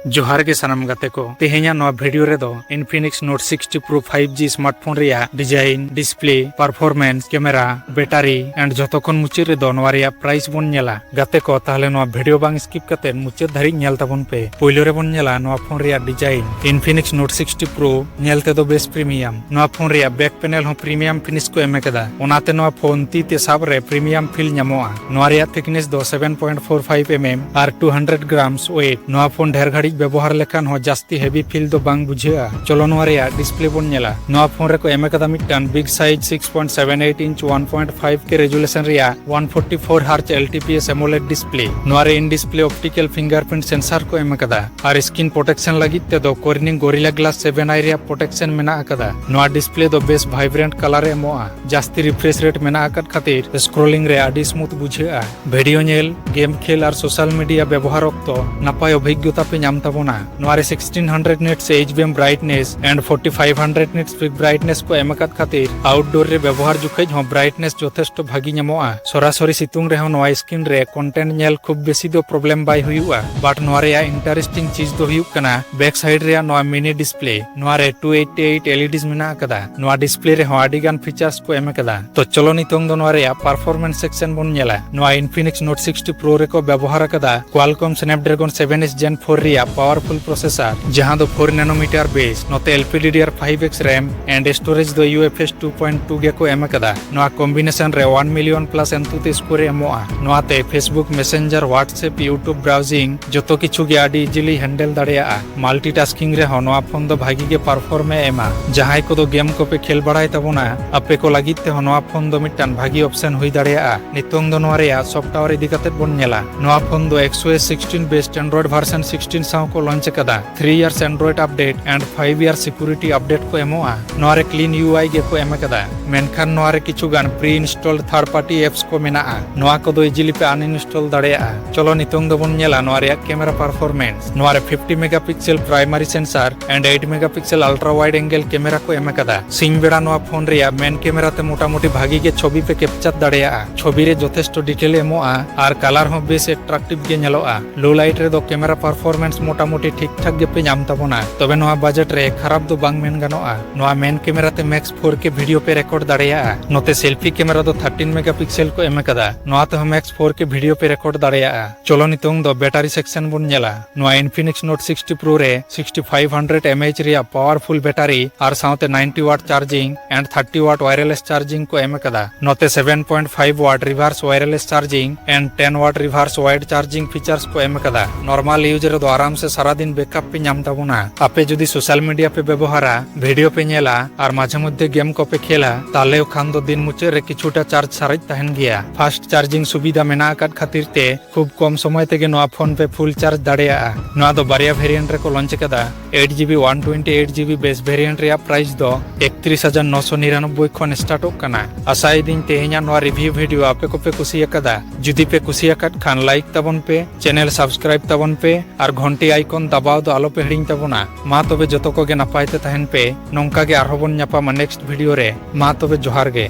जोहार के सानाम गाते को तेहेኛ नवा वीडियो रे दो Infinix Note 60 Pro 5G smartphone रिया design display performance camera battery and जतोखन मुचाद रे दो नवा रिया प्राइस बन नेला गाते को ताहले नवा वीडियो बांग स्किप कते मुचाद धारी नेल ताबन पे पहिले रे बन नेला नवा फोन रिया डिजाइन Infinix Note 60 Pro नेलते दो बेस प्रीमियम नवा फोन रिया बैक पैनल हो प्रीमियम फिनिश को एम कदा ओनाते नवा फोन ती ते साब रे प्रीमियम फील ᱧᱟᱢᱚᱜᱼᱟ नवा रिया थिकनेस दो 7.45 mm और 200 ग्राम्स वेट नवा फोन ढेर घड़ी व्यवहार लेखान हो जास्ती हेवी फील दो बांग बुझेआ चलो नवा रिया डिस्प्ले बन नेला नवा फोन रे को एम कदा मिटन बिग साइज 6.78 इंच 1.5 के रेजोल्यूशन रिया 144 हर्ट्ज LTPS एमोलेड डिस्प्ले नवा रे in display optical fingerprint sensor को एम कदा और स्क्रीन प्रोटेक्शन लगी ते दो कोर्निंग गोरिल्ला ग्लास 7 आई रिया प्रोटेक्शन मेना कदा नवा डिस्प्ले दो बेस वाइब्रेंट कलर एमोआ जास्ती रिफ्रेश रेट मेना आकत खातिर स्क्रोलिंग रे आडी स्मूथ बुझेआ वीडियो नेल गेम खेल और सोशल मीडिया व्यवहार ऑक्तो नापाय अभिज्ञता पे नाम ताबोना नवारे 1600 nits HBM brightness and 4500 nits pick brightness को एमकात खातिर आउटडोर रे व्यवहार जुखेज हो ब्राइटनेस जथेष्ट भागी नामोआ सरासरी सितुंग रे हो नवा स्क्रीन रे कंटेंट नेल खूब बेसी दो प्रॉब्लम बाय हुयुआ बाट नवारे या इंटरेस्टिंग चीज दो हुयुक कना बैक साइड रे नवा मिनी डिस्प्ले नवारे 288 LEDs मेना कदा नवा डिस्प्ले रे हो आडी गान फीचर्स को एम कदा तो चलो नितोंग दो नवारे या परफॉर्मेंस सेक्शन बन नेला नवा Infinix Note 60 Pro रे को व्यवहार कदा Qualcomm Snapdragon 7S Gen 4 रिया पावरफुल प्रोसेसर जहां दो 4 नैनोमीटर बेस नोते LPDDR5X रैम एंड स्टोरेज दो UFS 2.2 गे को एम कदा नवा कॉम्बिनेशन रे 1 मिलियन प्लस एंतुते स्कोर एमोआ नवाते Facebook Messenger WhatsApp YouTube browsing जतो किछु गे आडी इजिली हैंडल दाड़िया मल्टीटास्किंग रे हो नवा फोन दो भागी गे परफॉर्म एमा जहां को दो गेम को पे खेल बड़ाय तबोना अपे को लागिते हो नवा फोन दो मिटन भागी ऑप्शन हुई दाड़िया नितोंग दो नवा रे सॉफ्टवेयर इदी कते बन नेला नवा फोन दो XOS 16 based Android version 16 Sao को लॉन्च कदा 3 years Android update and 5 year security update को एमोआ नवा रे क्लीन UI गे को एम कदा मेनखान नवा रे किछु गान pre installed third party apps को मेनाआ नवा को दो इजिली पे अनइंस्टॉल दाड़िया चलो नितोंग दो बन नेला नवा रे कैमरा परफॉर्मेंस नवा रे 50 megapixel primary sensor and 8 megapixel ultra wide angle camera को एम कदा सिंग बेड़ा नवा फोन रे मेन कैमरा ते मोटा मोटी भागी गे छवि पे कैप्चर दाड़िया छवि रे जथेष्ट डिटेल एमोआ और कलर हो बेस एट्रैक्टिव गे नेलोआ लो लाइट रे दो कैमरा परफॉर्मेंस मोटा मोटी ठीक ठाक गे पे नाम ताबोना तबे नवा बजट रे खराब दो बांग मेन गानोआ नवा मेन कैमरा ते मैक्स 4K वीडियो पे रिकॉर्ड दाड़िया नोते सेल्फी कैमरा दो 13 मेगापिक्सल को एम कदा नवा ते मैक्स 4K वीडियो पे रिकॉर्ड दाड़िया चलो नितोंग दो बैटरी सेक्शन बन नेला नवा Infinix Note 60 Pro रे 6500 mAh रिया पावरफुल बैटरी और साथे 90 watt charging and 30 watt wireless charging को एम कदा नोते 7.5 watt reverse wireless charging and 10 watt reverse wired charging features को एम कदा नॉर्मल यूजर दो आराम से सारा दिन बैकअप पे नाम ताबोना आपे जदी सोशल मीडिया पे व्यवहारा वीडियो पे नेला और माझे मध्य गेम को पे खेला ताले खान दो दिन मुचे रे किछुटा चार्ज साराज तहन गया फास्ट चार्जिंग सुविधा मेना आकात खातिर ते खूब कम समय तेगे नवा फोन पे फुल चार्ज दाड़िया नवा दो बारिया वेरिएंट रे को लॉन्च कदा 8GB 128GB बेस वेरिएंट रे प्राइस दो 31999 खन स्टार्ट होकना आसाई दिन तेहेኛ नवा रिव्यू वीडियो आपे को पे कुसिया कदा जुदी पे कुसिया कट खान लाइक तबन पे चैनल सब्सक्राइब तबन पे और घंटी आइकन दबाव दो आलो पे हिडिंग तबोना मा तबे जतो को गे नापायते तहन पे नोंका गे आरहो बन ᱧᱟᱯᱟᱢᱟ नेक्स्ट वीडियो रे मा तबे जोहार गे।